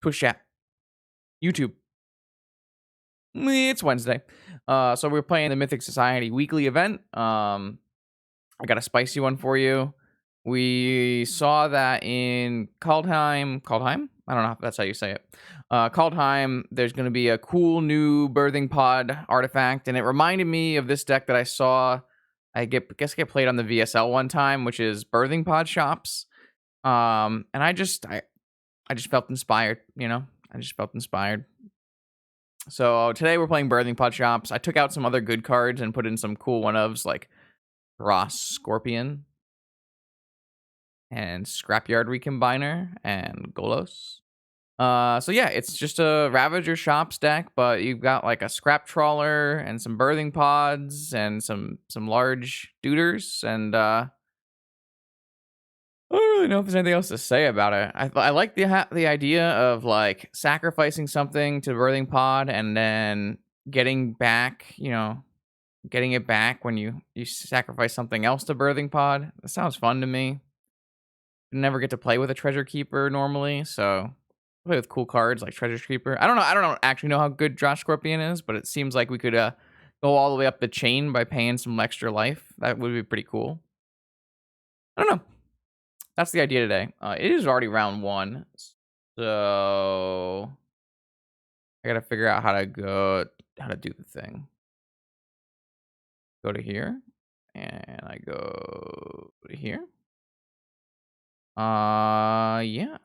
Twitch chat, YouTube. It's Wednesday. So we're playing the Mythic Society weekly event. I got a spicy one for you. We saw that in Kaldheim. Kaldheim? I don't know if that's how you say it. Kaldheim, there's going to be a cool new birthing pod artifact, and it reminded me of this deck that I saw. I guess get played on the VSL one time, which is birthing pod shops. And I just felt inspired. I just felt inspired. So today we're playing birthing pod shops. I took out some other good cards and put in some cool one-ofs like Ross Scorpion and Scrapyard Recombiner and Golos. So yeah, it's just a Ravager shops deck, but you've got like a Scrap Trawler and some birthing pods and some large duders, and I don't really know if there's anything else to say about it. I like the idea of like sacrificing something to birthing pod and then getting back, getting it back when you sacrifice something else to birthing pod. That sounds fun to me. Never get to play with a treasure keeper normally, so play with cool cards like treasure keeper. I don't actually know how good Josh Scorpion is, but it seems like we could go all the way up the chain by paying some extra life. That would be pretty cool. I don't know. That's the idea today. It is already round 1, so I gotta figure out how to do the thing. Go to here, and I go to here. Yeah.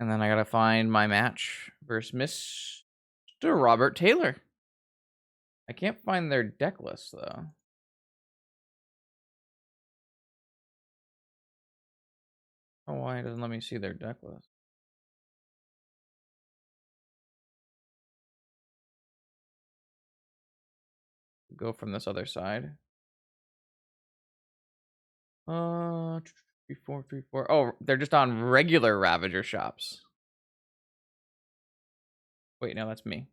And then I gotta find my match versus Mr. Robert Taylor. I can't find their deck list, though. Oh, why it doesn't let me see their deck list? Go from this other side. 3, 4, 3, 4. Oh, they're just on regular Ravager shops. Wait, no, that's me.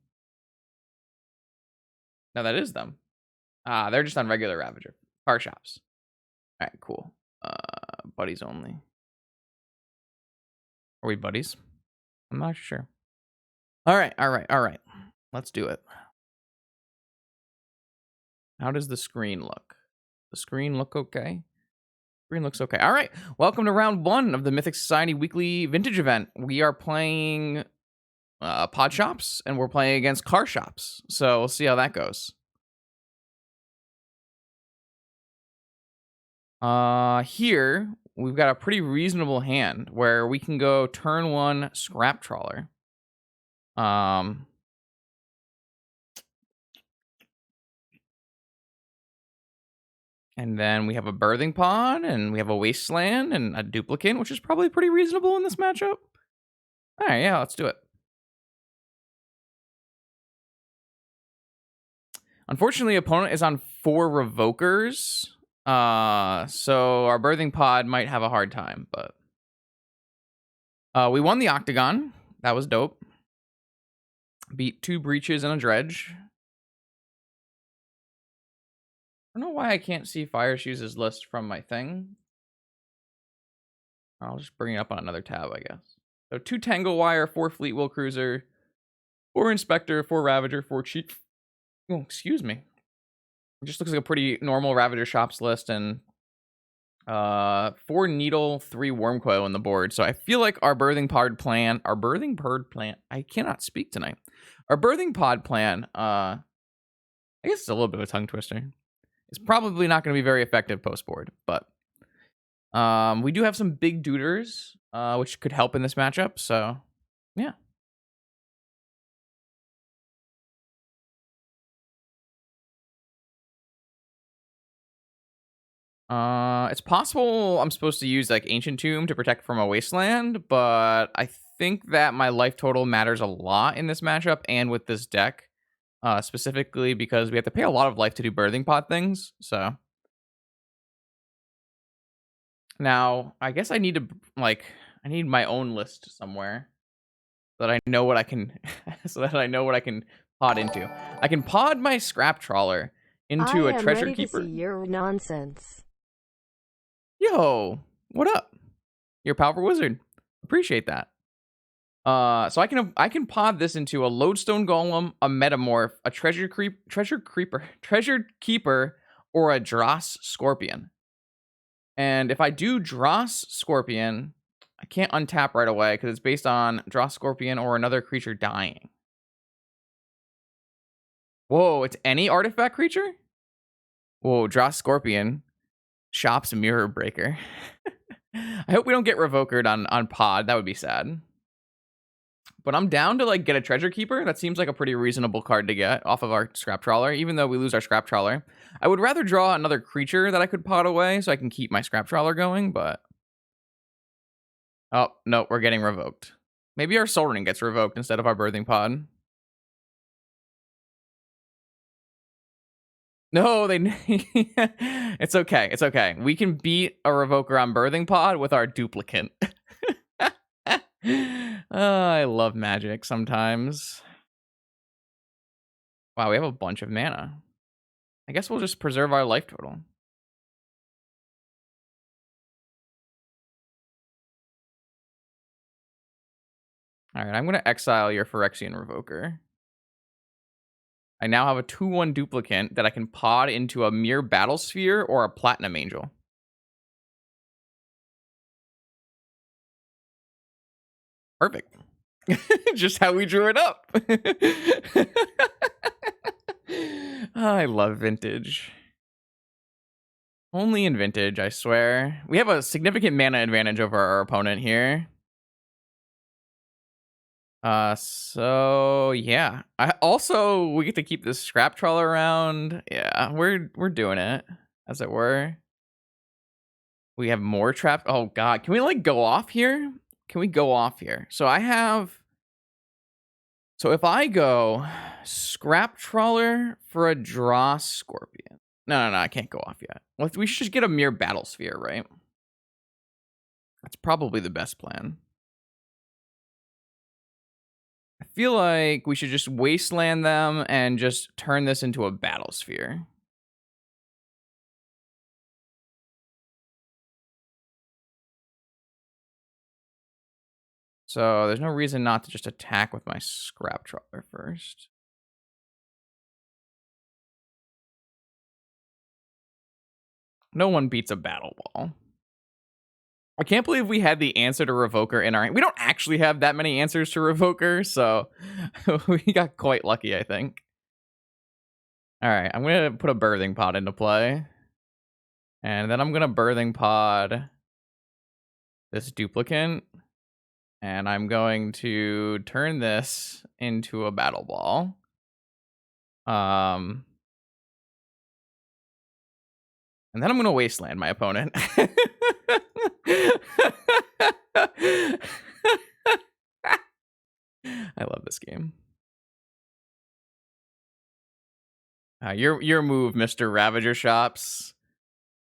No, that is them. They're just on regular Ravager car shops. All right, cool. Buddies only. Are we buddies? I'm not sure. All right. Let's do it. How does the screen look? The screen look okay? Screen looks okay. All right. Welcome to round 1 of the Mythic Society weekly vintage event. We are playing pod shops, and we're playing against car shops. So we'll see how that goes. Here we've got a pretty reasonable hand where we can go turn 1 Scrap Trawler. And then we have a birthing pod, and we have a wasteland and a duplicate, which is probably pretty reasonable in this matchup. All right, yeah, let's do it. Unfortunately, opponent is on 4 Revokers. So our birthing pod might have a hard time, but we won the Octagon. That was dope. Beat 2 Breaches and a Dredge. I don't know why I can't see Fire Shoes' list from my thing. I'll just bring it up on another tab, I guess. So 2 Tangle Wire, 4 Fleetwheel Cruiser, 4 Inspector, 4 Ravager, 4 Cheat. Oh, excuse me. It just looks like a pretty normal Ravager shops list, and 4 Needle, 3 Wormcoil on the board. So I feel like our birthing pod plan, I cannot speak tonight. Our birthing pod plan, I guess it's a little bit of a tongue twister. It's probably not going to be very effective post board, but we do have some big duders, which could help in this matchup. So yeah. It's possible I'm supposed to use like Ancient Tomb to protect from a wasteland, but I think that my life total matters a lot in this matchup and with this deck, specifically because we have to pay a lot of life to do birthing pod things. So now I guess I need to I need my own list somewhere so that I know what I can pod into. I can pod my Scrap Trawler into a treasure keeper. To see your nonsense. Yo, What up? You're a powerful wizard. Appreciate that. So I can pod this into a lodestone golem, a metamorph, a treasure keeper, or a dross scorpion. And if I do dross scorpion, I can't untap right away because it's based on dross scorpion or another creature dying. Whoa, it's any artifact creature? Whoa, dross scorpion. Shop's mirror breaker. I hope we don't get revokered on pod. That would be sad. But I'm down to like get a treasure keeper. That seems like a pretty reasonable card to get off of our scrap trawler, even though we lose our scrap trawler. I would rather draw another creature that I could pot away so I can keep my scrap trawler going, but... Oh, no, we're getting revoked. Maybe our Soul Ring gets revoked instead of our Birthing Pod. No, they... It's okay, it's okay. We can beat a revoker on Birthing Pod with our duplicate. I love magic sometimes. Wow, we have a bunch of mana. I guess we'll just preserve our life total. Alright, I'm going to exile your Phyrexian Revoker. I now have a 2/1 duplicate that I can pod into a Mere Battlesphere or a Platinum Angel. Perfect. Just how we drew it up. I love Vintage. Only in Vintage, I swear. We have a significant mana advantage over our opponent here. So yeah. We get to keep this scrap trawler around. Yeah, we're doing it, as it were. We have more traps. Oh god, can we like go off here? Can we go off here? So if I go scrap trawler for a dross scorpion. No, I can't go off yet. Well, we should just get a Mere Battlesphere, right? That's probably the best plan. I feel like we should just wasteland them and just turn this into a Battlesphere. So there's no reason not to just attack with my scrap trawler first. No one beats a battle ball. I can't believe we had the answer to Revoker in our... We don't actually have that many answers to Revoker, so we got quite lucky, I think. Alright, I'm going to put a Birthing Pod into play. And then I'm going to Birthing Pod this duplicate. And I'm going to turn this into a Battle Ball. And then I'm going to wasteland my opponent. I love this game. Your move, Mr. Ravager Shops.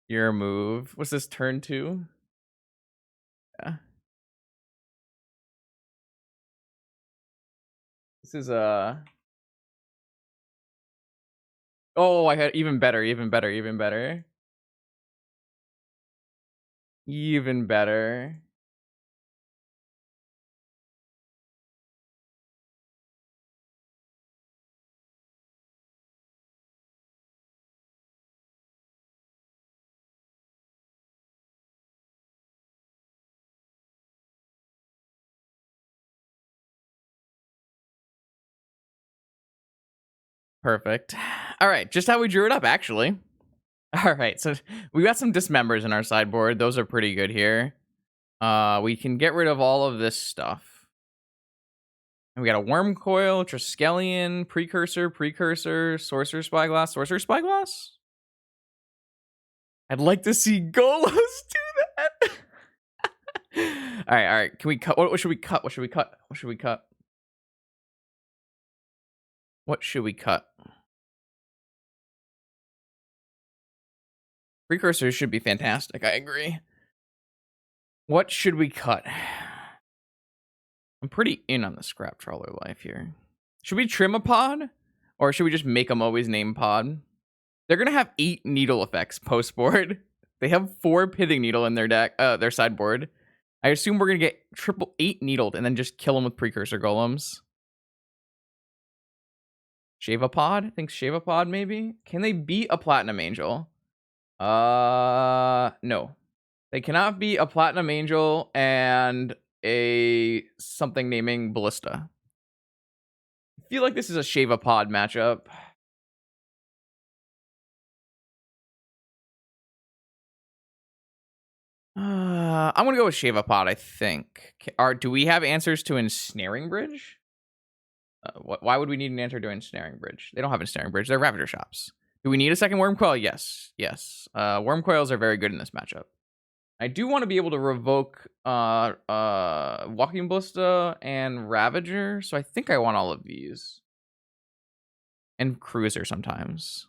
Your move. What's this, turn 2? Yeah. This is Oh, I had even better. Even better. Perfect. All right, just how we drew it up, actually. All right, so we got some dismembers in our sideboard. Those are pretty good here. We can get rid of all of this stuff. And we got a Worm Coil, Triskelion, Precursor, Sorcerer Spyglass. I'd like to see Golos do that. All right. Can we cut? What should we cut? What should we cut? Precursors should be fantastic. I agree. What should we cut? I'm pretty in on the scrap trawler life here. Should we trim a pod? Or should we just make them always name pod? They're going to have 8 needle effects post-board. They have 4 Pithing Needle in their deck, their sideboard. I assume we're gonna get triple 8 needled and then just kill them with Precursor Golems. Shavapod? Thinks Shavapod maybe? Can they beat a Platinum Angel? No. They cannot beat a Platinum Angel and a something naming Ballista. I feel like this is a Shavapod matchup. I'm gonna go with Shavapod, I think. Do we have answers to Ensnaring Bridge? Why would we need an answer to Ensnaring Bridge? They don't have Ensnaring Bridge. They're Ravager shops. Do we need a second Worm Coil? Yes. Yes. Worm Coils are very good in this matchup. I do want to be able to revoke Walking Ballista and Ravager, so I think I want all of these. And Cruiser sometimes.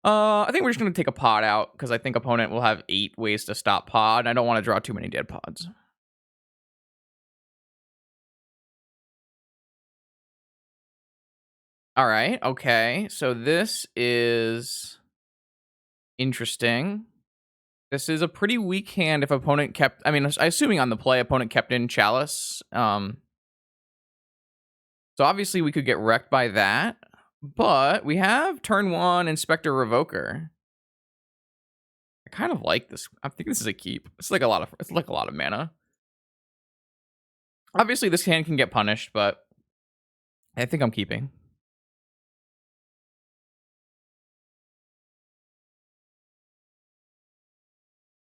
I think we're just going to take a pod out, because I think opponent will have 8 ways to stop pod. I don't want to draw too many dead pods. Alright, okay. So this is interesting. This is a pretty weak hand if opponent kept... I mean, assuming on the play, opponent kept in Chalice. So obviously we could get wrecked by that. But we have turn 1 Inspector Revoker. I kind of like this. I think this is a keep. It's like a lot of mana. Obviously this hand can get punished, but I think I'm keeping.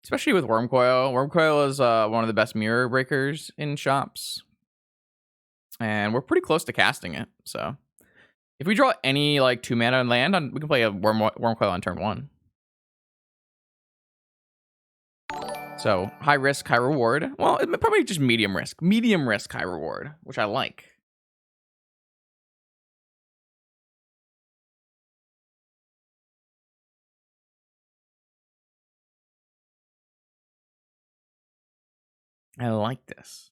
Especially with Worm Coil. Worm Coil is one of the best mirror breakers in shops. And we're pretty close to casting it, so... If we draw any, like, 2 mana and land, we can play a Worm Coil on turn 1. So, high risk, high reward. Well, probably just medium risk. Medium risk, high reward, which I like. I like this.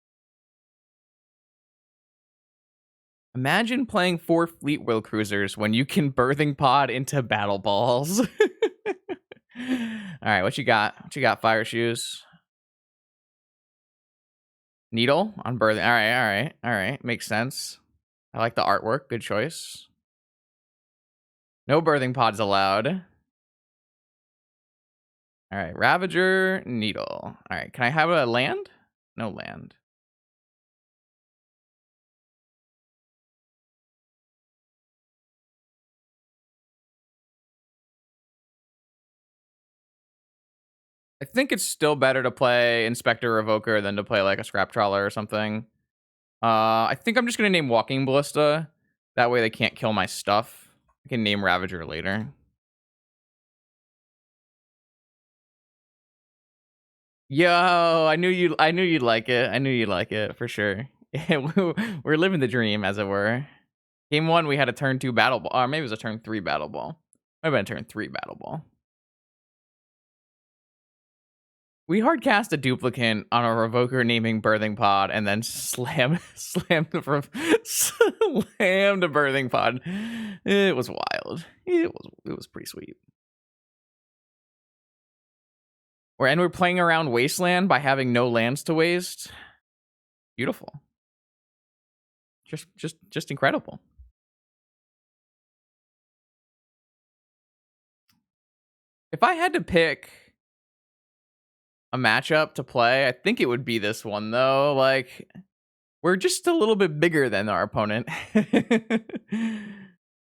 Imagine playing 4 Fleet Wheel Cruisers when you can Birthing Pod into Battle Balls. Alright, what you got? What you got, Fire Shoes? Needle on Birthing. Alright. Makes sense. I like the artwork. Good choice. No Birthing Pods allowed. Alright, Ravager, Needle. Alright, can I have a land? No land. I think it's still better to play Inspector Revoker than to play like a Scrap Trawler or something. I think I'm just gonna name Walking Ballista. That way they can't kill my stuff. I can name Ravager later. Yo, I knew you'd like it. I knew you'd like it for sure. We're living the dream, as it were. Game 1, we had a turn 2 battle ball, or maybe it was a turn 3 battle ball. Might have been a turn 3 battle ball. We hard cast a duplicate on a Revoker naming Birthing Pod and then slam the Birthing Pod. It was wild. It was pretty sweet. We're playing around Wasteland by having no lands to waste. Beautiful. Just incredible. If I had to pick a matchup to play, I think it would be this one though. Like, we're just a little bit bigger than our opponent. All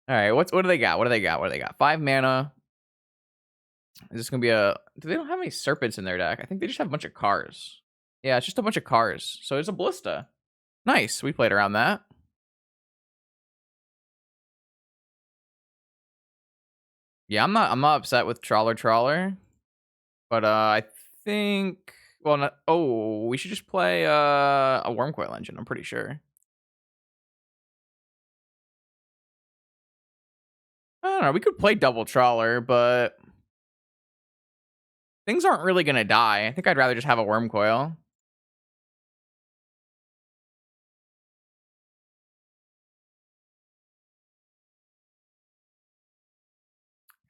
right, what do they got? What do they got? 5 mana. Is this gonna be a... They don't have any Serpents in their deck. I think they just have a bunch of cars. Yeah, it's just a bunch of cars. So it's a Ballista. Nice. We played around that. Yeah, I'm not upset with Trawler. But I think... Well, not... Oh, we should just play a Worm Coil Engine, I'm pretty sure. I don't know. We could play double Trawler, but... Things aren't really gonna die. I think I'd rather just have a Worm Coil.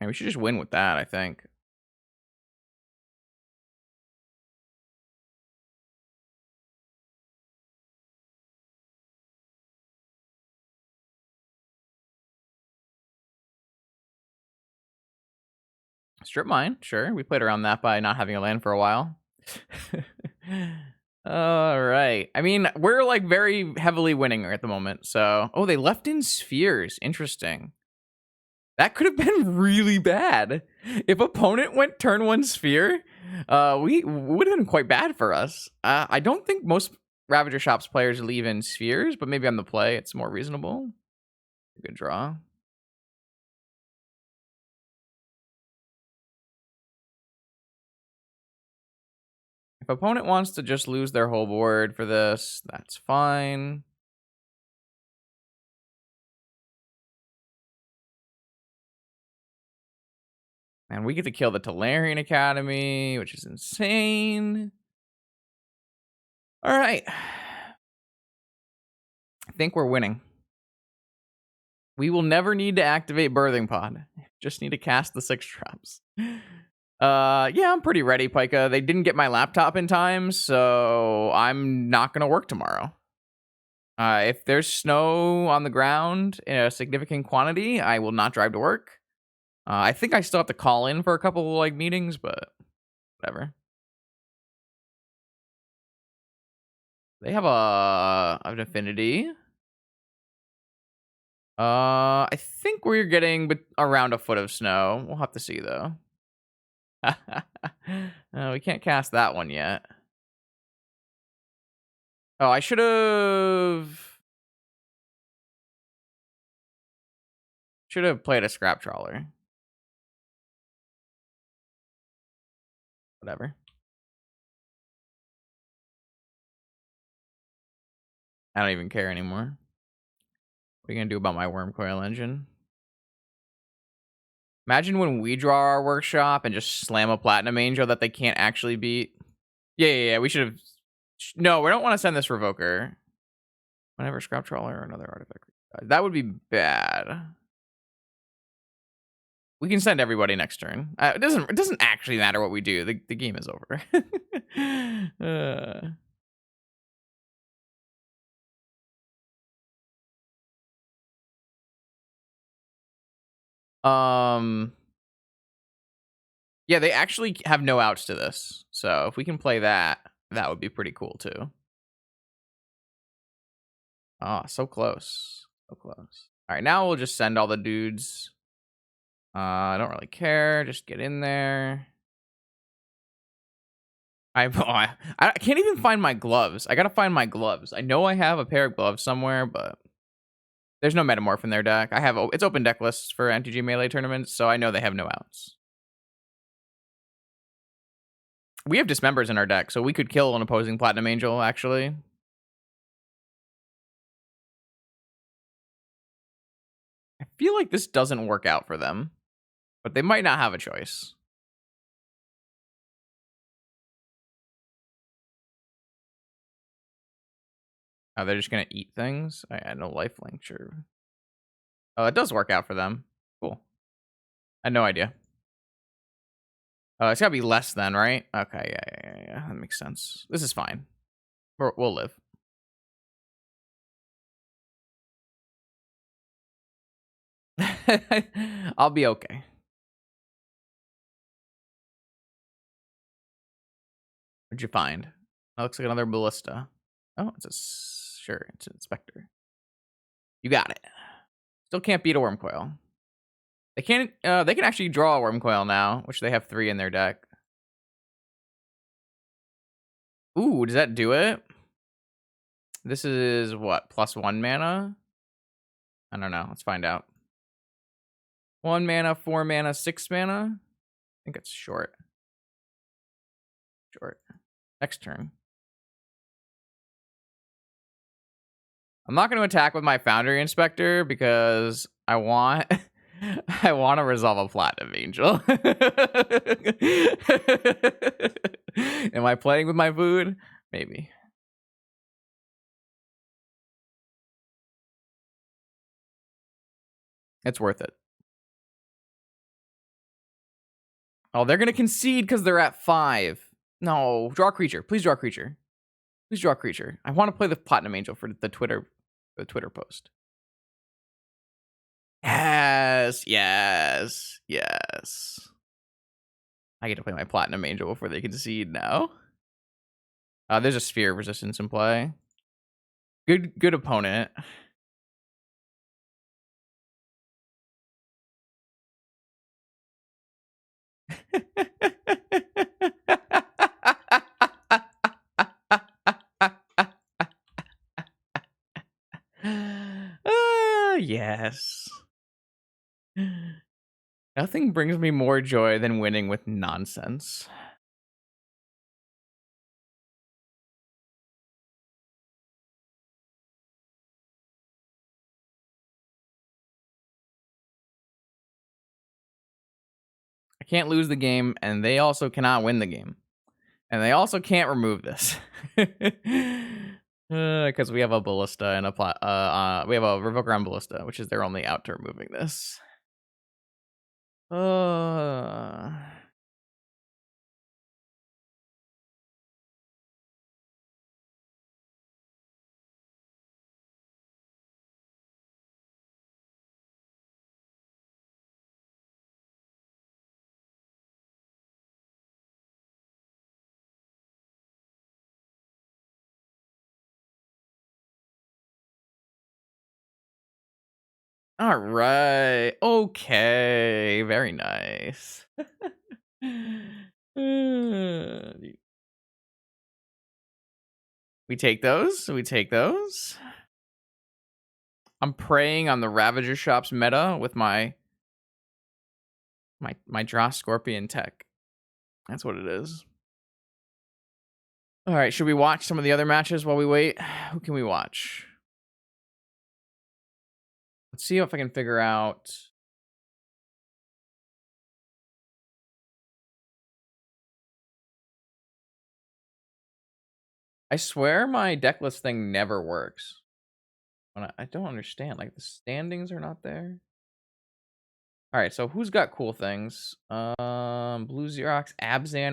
And we should just win with that, I think. Strip mine, sure. We played around that by not having a land for a while. All right. I mean, we're like very heavily winning at the moment. So, oh, they left in spheres. Interesting. That could have been really bad. If opponent went turn 1 sphere, we would have been quite bad for us. I don't think most Ravager Shops players leave in spheres, but maybe on the play it's more reasonable. Good draw. If opponent wants to just lose their whole board for this, that's fine. And we get to kill the Talarian Academy, which is insane. All right. I think we're winning. We will never need to activate Birthing Pod. Just need to cast the 6 drops. Yeah, I'm pretty ready, Pika. They didn't get my laptop in time, so I'm not gonna work tomorrow. If there's snow on the ground in a significant quantity, I will not drive to work. I think I still have to call in for a couple like meetings, but whatever. They have an affinity. I think we're getting around a foot of snow. We'll have to see though. We can't cast that one yet. Oh, I should have played a scrap trawler. Whatever. I don't even care anymore. What are you gonna do about my worm coil engine? Imagine when we draw our workshop and just slam a platinum angel that they can't actually beat. Yeah. We should have. No, we don't want to send this revoker. Whenever scrap trawler or another artifact. That would be bad. We can send everybody next turn. It doesn't actually matter what we do. The game is over. Yeah, they actually have no outs to this. So if we can play that, that would be pretty cool too. Oh, so close. So close. All right, now we'll just send all the dudes. I don't really care. Just get in there. I can't even find my gloves. I gotta find my gloves. I know I have a pair of gloves somewhere, but there's no Metamorph in their deck. It's open deck lists for NTG Melee tournaments, so I know they have no outs. We have Dismembers in our deck, so we could kill an opposing Platinum Angel, actually. I feel like this doesn't work out for them, but they might not have a choice. Oh, they're just gonna eat things? I had no lifelink, sure. Oh, it does work out for them. Cool. I had no idea. Oh, it's gotta be less than, right? Okay, yeah. That makes sense. This is fine. We'll live. I'll be okay. What'd you find? That looks like another ballista. Oh, sure, it's an inspector. You got it. Still can't beat a worm coil. They can't. They can actually draw a worm coil now, which they have 3 in their deck. Ooh, does that do it? This is what, +1 mana? I don't know. Let's find out. 1 mana, 4 mana, 6 mana. I think it's short. Next turn. I'm not going to attack with my Foundry Inspector because I want to resolve a Platinum Angel. Am I playing with my food? Maybe. It's worth it. Oh, they're going to concede because they're at 5. No, draw a creature. Please draw a creature. Please draw a creature. I want to play the Platinum Angel for the Twitter post. Yes. I get to play my Platinum Angel before they concede now. There's a Sphere Resistance in play. Good opponent. Yes. Nothing brings me more joy than winning with nonsense. I can't lose the game, and they also cannot win the game. And they also can't remove this. Because we have a Ballista and we have a Revoker on Ballista, which is their only out to removing this. All right. Okay. Very nice. We take those. We take those. I'm preying on the Ravager Shop's meta with my Dross Scorpion tech. That's what it is. All right. Should we watch some of the other matches while we wait? Who can we watch? Let's see if I can figure out. I swear my deck list thing never works. I don't understand. Like, the standings are not there. All right, so who's got cool things? Blue Xerox, Abzan,